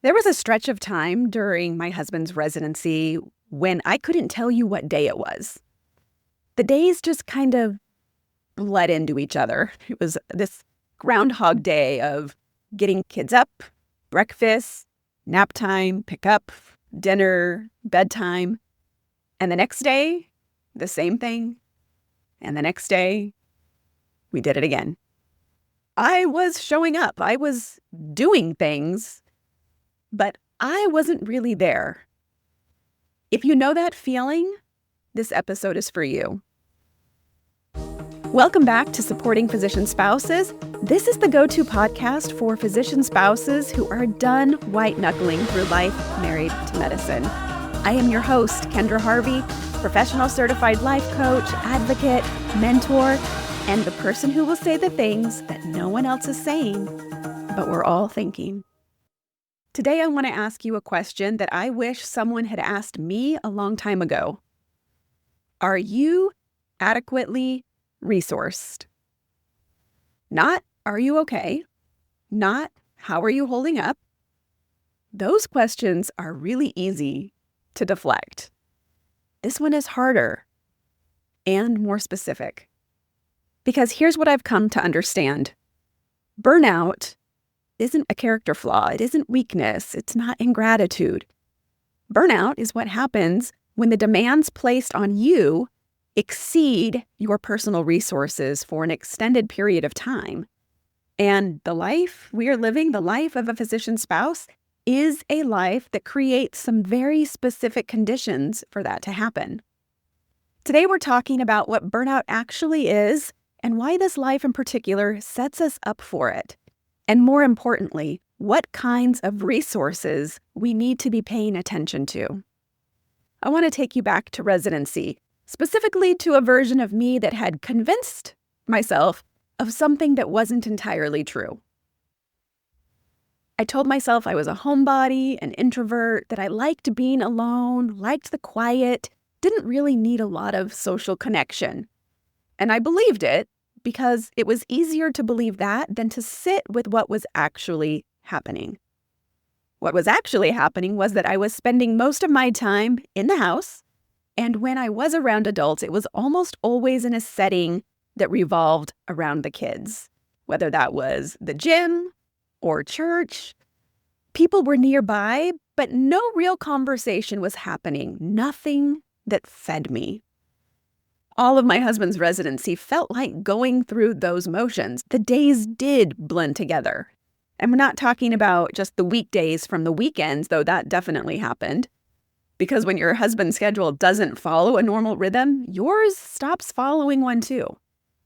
There was a stretch of time during my husband's residency when I couldn't tell you what day it was. The days just kind of bled into each other. It was this groundhog day of getting kids up, breakfast, nap time, pick up, dinner, bedtime. And the next day, the same thing. And the next day, we did it again. I was showing up. I was doing things, but I wasn't really there. If you know that feeling, this episode is for you. Welcome back to Supporting Physician Spouses. This is the go-to podcast for physician spouses who are done white-knuckling through life married to medicine. I am your host, Kendra Harvey, professional certified life coach, advocate, mentor, and the person who will say the things that no one else is saying, but we're all thinking. Today, I want to ask you a question that I wish someone had asked me a long time ago. Are you adequately resourced? Not, are you okay? Not, how are you holding up? Those questions are really easy to deflect. This one is harder and more specific. Because here's what I've come to understand. Burnout isn't a character flaw. It isn't weakness. It's not ingratitude. Burnout is what happens when the demands placed on you exceed your personal resources for an extended period of time. And the life we are living, the life of a physician spouse, is a life that creates some very specific conditions for that to happen. Today, we're talking about what burnout actually is and why this life in particular sets us up for it. And more importantly, what kinds of resources we need to be paying attention to. I want to take you back to residency, specifically to a version of me that had convinced myself of something that wasn't entirely true. I told myself I was a homebody, an introvert, that I liked being alone, liked the quiet, didn't really need a lot of social connection. And I believed it because it was easier to believe that than to sit with what was actually happening. What was actually happening was that I was spending most of my time in the house, and when I was around adults, it was almost always in a setting that revolved around the kids. Whether that was the gym or church, people were nearby, but no real conversation was happening, nothing that fed me. All of my husband's residency felt like going through those motions. The days did blend together. And we're not talking about just the weekdays from the weekends, though that definitely happened. Because when your husband's schedule doesn't follow a normal rhythm, yours stops following one too.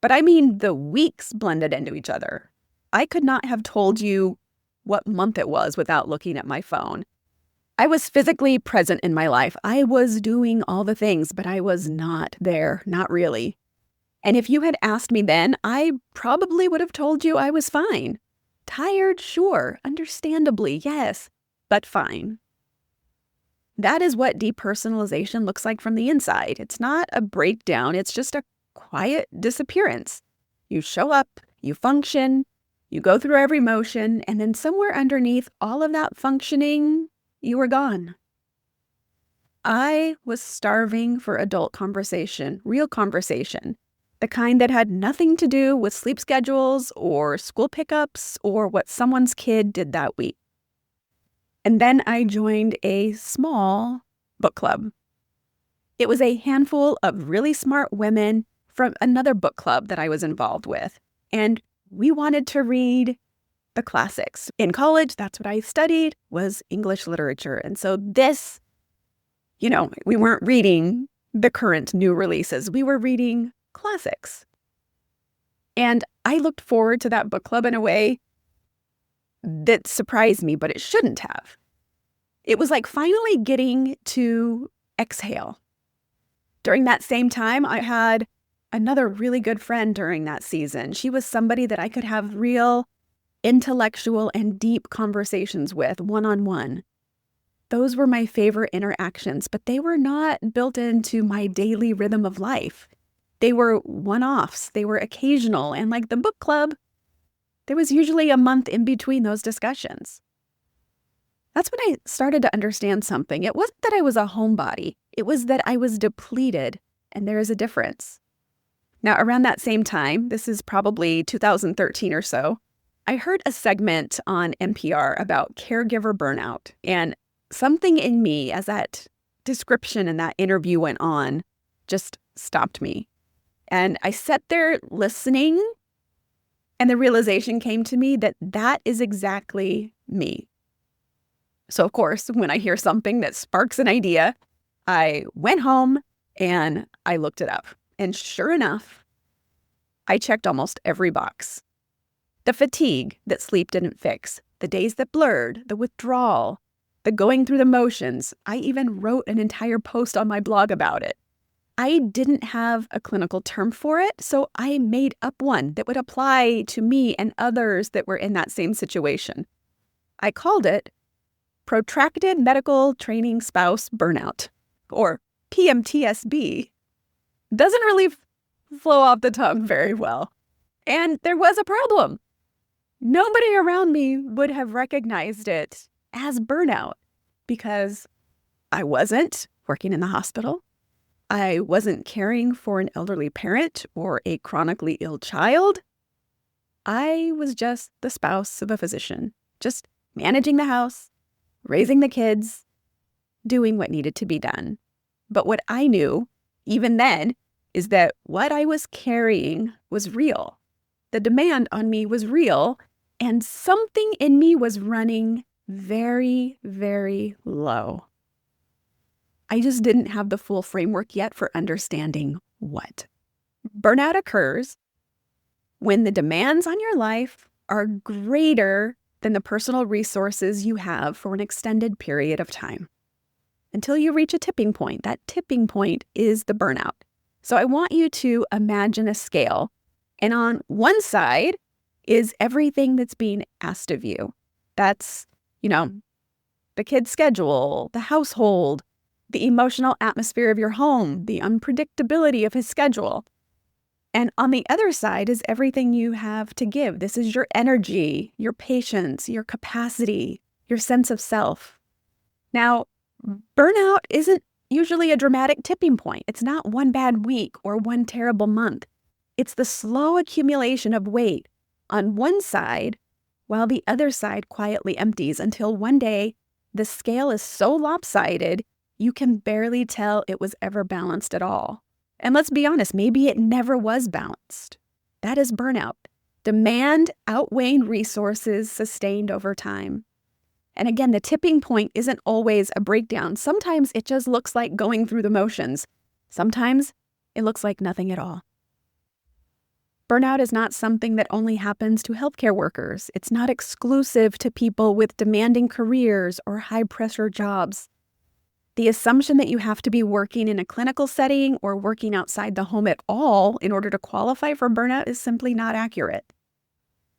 But I mean, the weeks blended into each other. I could not have told you what month it was without looking at my phone. I was physically present in my life. I was doing all the things, but I was not there, not really. And if you had asked me then, I probably would have told you I was fine. Tired, sure. Understandably, yes, but fine. That is what depersonalization looks like from the inside. It's not a breakdown. It's just a quiet disappearance. You show up, you function, you go through every motion, and then somewhere underneath all of that functioning, you were gone. I was starving for adult conversation, real conversation, the kind that had nothing to do with sleep schedules or school pickups or what someone's kid did that week. And then I joined a small book club. It was a handful of really smart women from another book club that I was involved with. And we wanted to read the classics. In college, that's what I studied, was English literature. And so this, we weren't reading the current new releases. We were reading classics. And I looked forward to that book club in a way that surprised me, but it shouldn't have. It was like finally getting to exhale. During that same time, I had another really good friend during that season. She was somebody that I could have real intellectual and deep conversations with one-on-one. Those were my favorite interactions, but they were not built into my daily rhythm of life. They were one-offs. They were occasional. And like the book club, there was usually a month in between those discussions. That's when I started to understand something. It wasn't that I was a homebody. It was that I was depleted, and there is a difference. Now, around that same time, this is probably 2013 or so, I heard a segment on NPR about caregiver burnout, and something in me, as that description and that interview went on, just stopped me. And I sat there listening, and the realization came to me that that is exactly me. So, of course, when I hear something that sparks an idea, I went home and I looked it up. And sure enough, I checked almost every box. The fatigue that sleep didn't fix, the days that blurred, the withdrawal, the going through the motions. I even wrote an entire post on my blog about it. I didn't have a clinical term for it, so I made up one that would apply to me and others that were in that same situation. I called it Protracted Medical Training Spouse Burnout, or PMTSB. Doesn't really flow off the tongue very well. And there was a problem. Nobody around me would have recognized it as burnout because I wasn't working in the hospital. I wasn't caring for an elderly parent or a chronically ill child. I was just the spouse of a physician, just managing the house, raising the kids, doing what needed to be done. But what I knew, even then, is that what I was carrying was real. The demand on me was real, and something in me was running very, very low. I just didn't have the full framework yet for understanding what. Burnout occurs when the demands on your life are greater than the personal resources you have for an extended period of time. Until you reach a tipping point. That tipping point is the burnout. So I want you to imagine a scale. And on one side is everything that's being asked of you. That's, the kid's schedule, the household, the emotional atmosphere of your home, the unpredictability of his schedule. And on the other side is everything you have to give. This is your energy, your patience, your capacity, your sense of self. Now, burnout isn't usually a dramatic tipping point. It's not one bad week or one terrible month. It's the slow accumulation of weight on one side while the other side quietly empties until one day the scale is so lopsided you can barely tell it was ever balanced at all. And let's be honest, maybe it never was balanced. That is burnout. Demand outweighing resources sustained over time. And again, the tipping point isn't always a breakdown. Sometimes it just looks like going through the motions. Sometimes it looks like nothing at all. Burnout is not something that only happens to healthcare workers. It's not exclusive to people with demanding careers or high-pressure jobs. The assumption that you have to be working in a clinical setting or working outside the home at all in order to qualify for burnout is simply not accurate.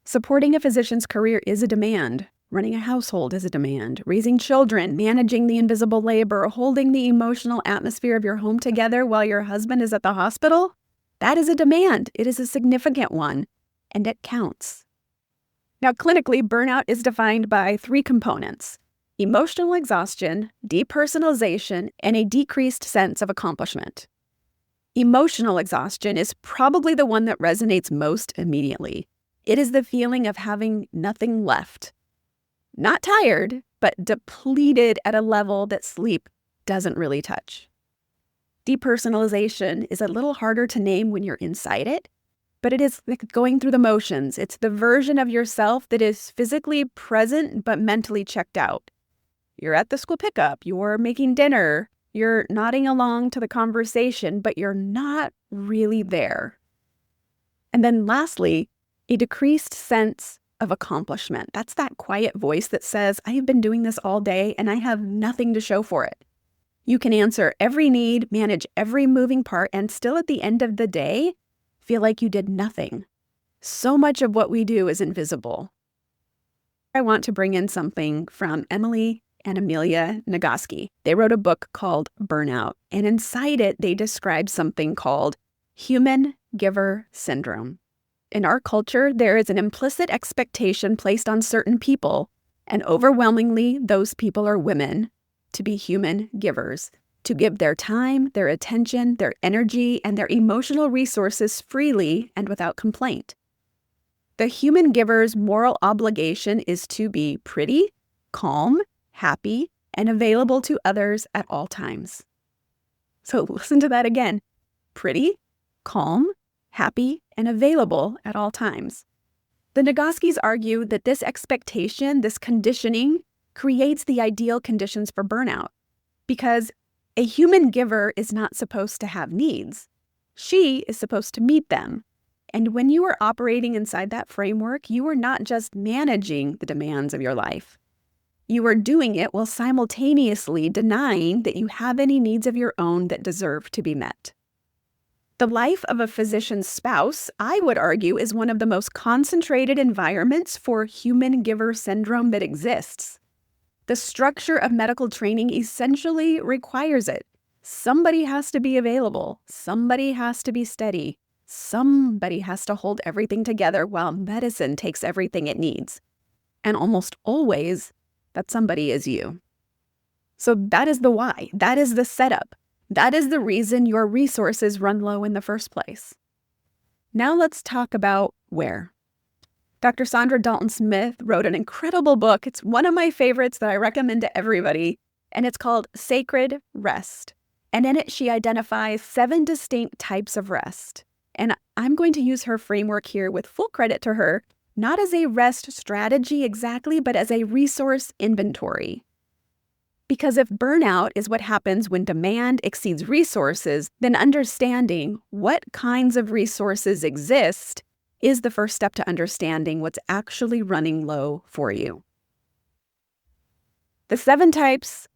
Supporting a physician's career is a demand. Running a household is a demand. Raising children, managing the invisible labor, holding the emotional atmosphere of your home together while your husband is at the hospital, that is a demand. It is a significant one, and it counts. Now, clinically, burnout is defined by 3 components: emotional exhaustion, depersonalization, and a decreased sense of accomplishment. Emotional exhaustion is probably the one that resonates most immediately. It is the feeling of having nothing left. Not tired, but depleted at a level that sleep doesn't really touch. Depersonalization is a little harder to name when you're inside it, but it is like going through the motions. It's the version of yourself that is physically present but mentally checked out. You're at the school pickup, you're making dinner, you're nodding along to the conversation, but you're not really there. And then lastly, a decreased sense of accomplishment. That's that quiet voice that says, I have been doing this all day and I have nothing to show for it. You can answer every need, manage every moving part, and still at the end of the day, feel like you did nothing. So much of what we do is invisible. I want to bring in something from Emily and Amelia Nagoski. They wrote a book called Burnout, and inside it, they describe something called human giver syndrome. In our culture, there is an implicit expectation placed on certain people And overwhelmingly, those people are women to be human givers, to give their time, their attention, their energy, and their emotional resources freely and without complaint. The human giver's moral obligation is to be pretty, calm, happy, and available to others at all times. So listen to that again. Pretty, calm, happy, and available at all times. The Nagoskis argue that this expectation, this conditioning, creates the ideal conditions for burnout, because a human giver is not supposed to have needs. She is supposed to meet them. And when you are operating inside that framework, you are not just managing the demands of your life. You are doing it while simultaneously denying that you have any needs of your own that deserve to be met. The life of a physician's spouse, I would argue, is one of the most concentrated environments for human giver syndrome that exists. The structure of medical training essentially requires it. Somebody has to be available. Somebody has to be steady. Somebody has to hold everything together while medicine takes everything it needs. And almost always, that somebody is you. So that is the why. That is the setup. That is the reason your resources run low in the first place. Now let's talk about where. Dr. Sandra Dalton Smith wrote an incredible book. It's one of my favorites that I recommend to everybody, and it's called Sacred Rest. And in it, she identifies 7 distinct types of rest. And I'm going to use her framework here with full credit to her, not as a rest strategy exactly, but as a resource inventory. Because if burnout is what happens when demand exceeds resources, then understanding what kinds of resources exist is the first step to understanding what's actually running low for you. The 7 types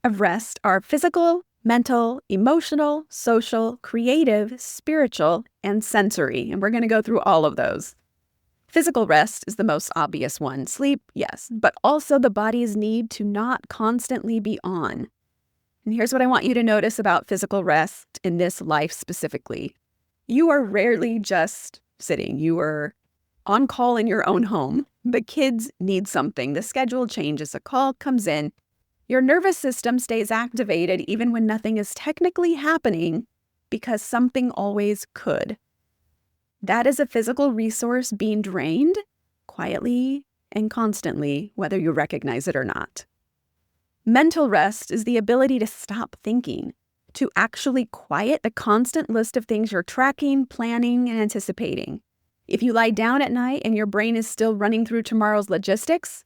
of rest are physical, mental, emotional, social, creative, spiritual, and sensory. And we're going to go through all of those. Physical rest is the most obvious one. Sleep, yes, but also the body's need to not constantly be on. And here's what I want you to notice about physical rest in this life specifically. You are rarely just sitting. You are on call in your own home. The kids need something. The schedule changes. A call comes in. Your nervous system stays activated even when nothing is technically happening because something always could. That is a physical resource being drained quietly and constantly, whether you recognize it or not. Mental rest is the ability to stop thinking, to actually quiet the constant list of things you're tracking, planning, and anticipating. If you lie down at night and your brain is still running through tomorrow's logistics,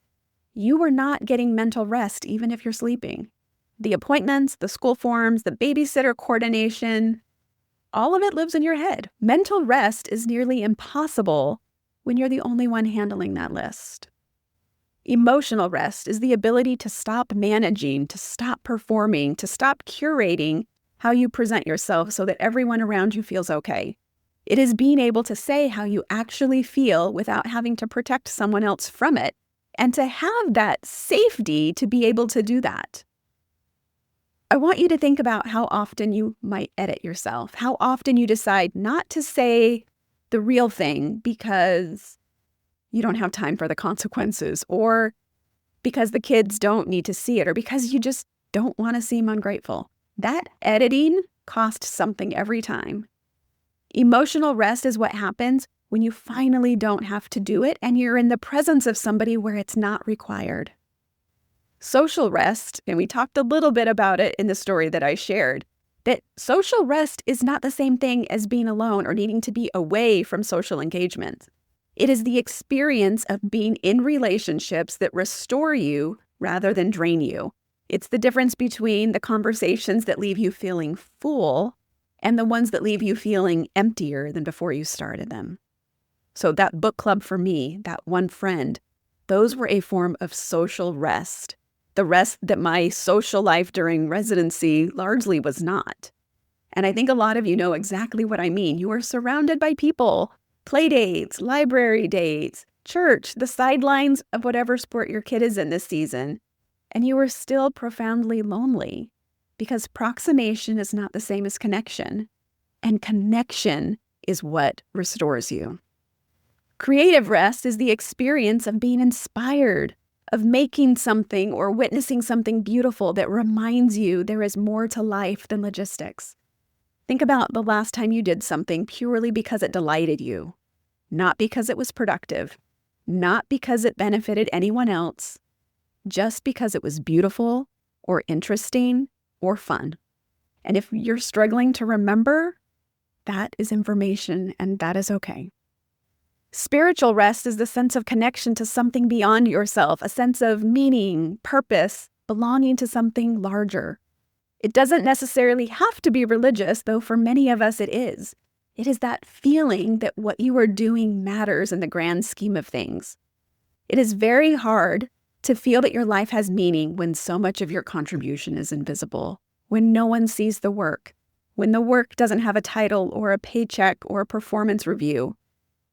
you are not getting mental rest even if you're sleeping. The appointments, the school forms, the babysitter coordination, all of it lives in your head. Mental rest is nearly impossible when you're the only one handling that list. Emotional rest is the ability to stop managing, to stop performing, to stop curating how you present yourself so that everyone around you feels okay. It is being able to say how you actually feel without having to protect someone else from it, and to have that safety to be able to do that. I want you to think about how often you might edit yourself, how often you decide not to say the real thing because you don't have time for the consequences, or because the kids don't need to see it, or because you just don't want to seem ungrateful. That editing costs something every time. Emotional rest is what happens when you finally don't have to do it and you're in the presence of somebody where it's not required. Social rest, and we talked a little bit about it in the story that I shared, that social rest is not the same thing as being alone or needing to be away from social engagement. It is the experience of being in relationships that restore you rather than drain you. It's the difference between the conversations that leave you feeling full and the ones that leave you feeling emptier than before you started them. So that book club for me, that one friend, those were a form of social rest. The rest that my social life during residency largely was not. And I think a lot of you know exactly what I mean. You are surrounded by people, play dates, library dates, church, the sidelines of whatever sport your kid is in this season. And you are still profoundly lonely because proximation is not the same as connection. And connection is what restores you. Creative rest is the experience of being inspired, of making something or witnessing something beautiful that reminds you there is more to life than logistics. Think about the last time you did something purely because it delighted you, not because it was productive, not because it benefited anyone else, just because it was beautiful or interesting or fun. And if you're struggling to remember, that is information and that is okay. Spiritual rest is the sense of connection to something beyond yourself, a sense of meaning, purpose, belonging to something larger. It doesn't necessarily have to be religious, though for many of us it is. It is that feeling that what you are doing matters in the grand scheme of things. It is very hard to feel that your life has meaning when so much of your contribution is invisible, when no one sees the work, when the work doesn't have a title or a paycheck or a performance review.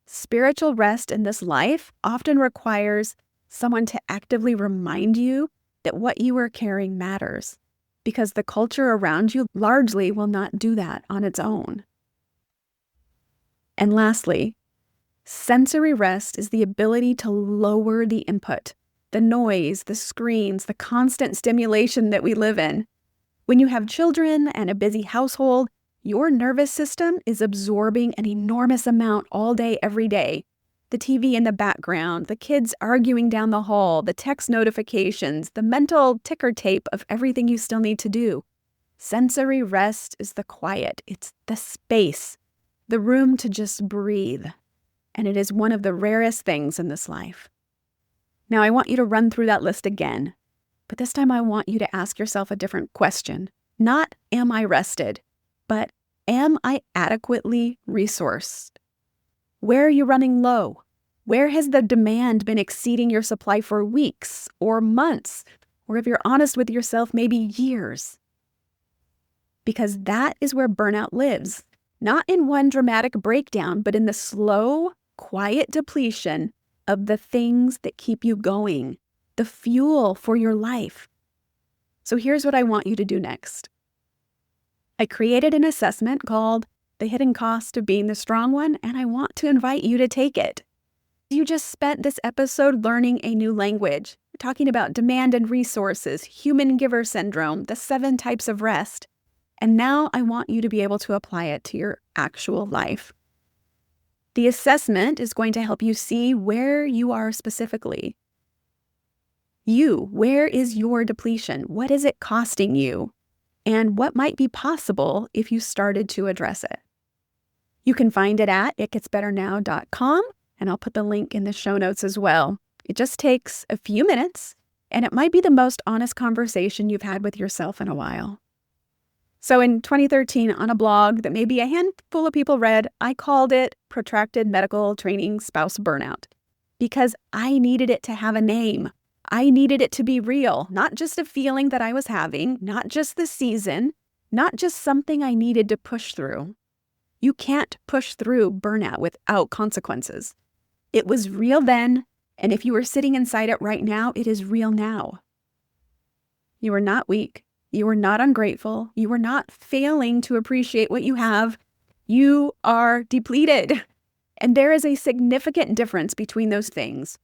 Spiritual rest in this life often requires someone to actively remind you that what you are carrying matters, because the culture around you largely will not do that on its own. And lastly, sensory rest is the ability to lower the input, the noise, the screens, the constant stimulation that we live in. When you have children and a busy household, your nervous system is absorbing an enormous amount all day, every day. The TV in the background, the kids arguing down the hall, the text notifications, the mental ticker tape of everything you still need to do. Sensory rest is the quiet. It's the space, the room to just breathe. And it is one of the rarest things in this life. Now, I want you to run through that list again, but this time I want you to ask yourself a different question. Not, am I rested? But am I adequately resourced? Where are you running low? Where has the demand been exceeding your supply for weeks or months? Or if you're honest with yourself, maybe years? Because that is where burnout lives. Not in one dramatic breakdown, but in the slow, quiet depletion of the things that keep you going, the fuel for your life. So here's what I want you to do next. I created an assessment called The Hidden Cost of Being the Strong One, and I want to invite you to take it. You just spent this episode learning a new language. We're talking about demand and resources, human giver syndrome, the 7 types of rest. And now I want you to be able to apply it to your actual life. The assessment is going to help you see where you are specifically. Where is your depletion? What is it costing you? And what might be possible if you started to address it. You can find it at itgetsbetternow.com, and I'll put the link in the show notes as well. It just takes a few minutes, and it might be the most honest conversation you've had with yourself in a while. So in 2013, on a blog that maybe a handful of people read, I called it Protracted Medical Training Spouse Burnout, because I needed it to have a name. I needed it to be real, not just a feeling that I was having, not just the season, not just something I needed to push through. You can't push through burnout without consequences. It was real then, and if you are sitting inside it right now, it is real now. You are not weak. You are not ungrateful. You are not failing to appreciate what you have. You are depleted. And there is a significant difference between those things.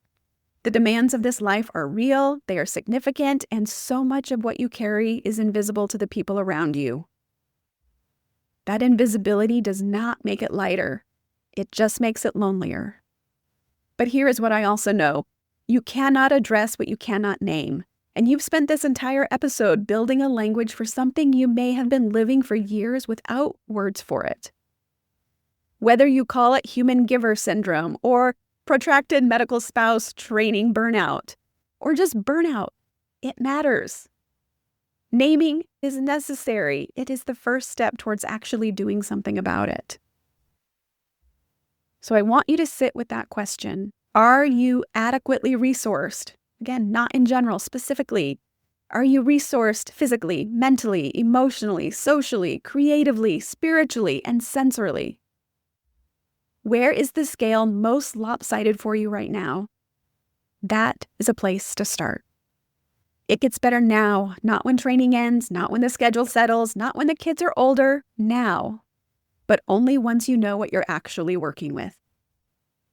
The demands of this life are real, they are significant, and so much of what you carry is invisible to the people around you. That invisibility does not make it lighter. It just makes it lonelier. But here is what I also know. You cannot address what you cannot name. And you've spent this entire episode building a language for something you may have been living for years without words for it. Whether you call it human giver syndrome or protracted medical spouse training burnout, or just burnout, it matters. Naming is necessary. It is the first step towards actually doing something about it. So I want you to sit with that question. Are you adequately resourced? Again, not in general, specifically. Are you resourced physically, mentally, emotionally, socially, creatively, spiritually, and sensorily? Where is the scale most lopsided for you right now? That is a place to start. It gets better now, not when training ends, not when the schedule settles, not when the kids are older, now. But only once you know what you're actually working with.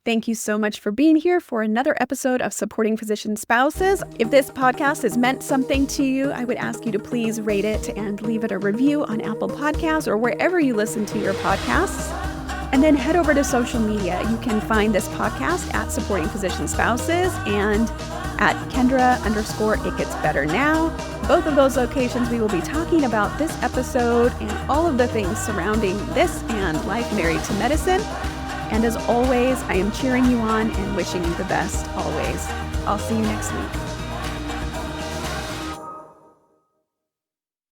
Thank you so much for being here for another episode of Supporting Physician Spouses. If this podcast has meant something to you, I would ask you to please rate it and leave it a review on Apple Podcasts or wherever you listen to your podcasts. And then head over to social media. You can find this podcast at Supporting Physician Spouses and at Kendra_It Gets Better Now. Both of those locations, we will be talking about this episode and all of the things surrounding this and life married to medicine. And as always, I am cheering you on and wishing you the best always. I'll see you next week.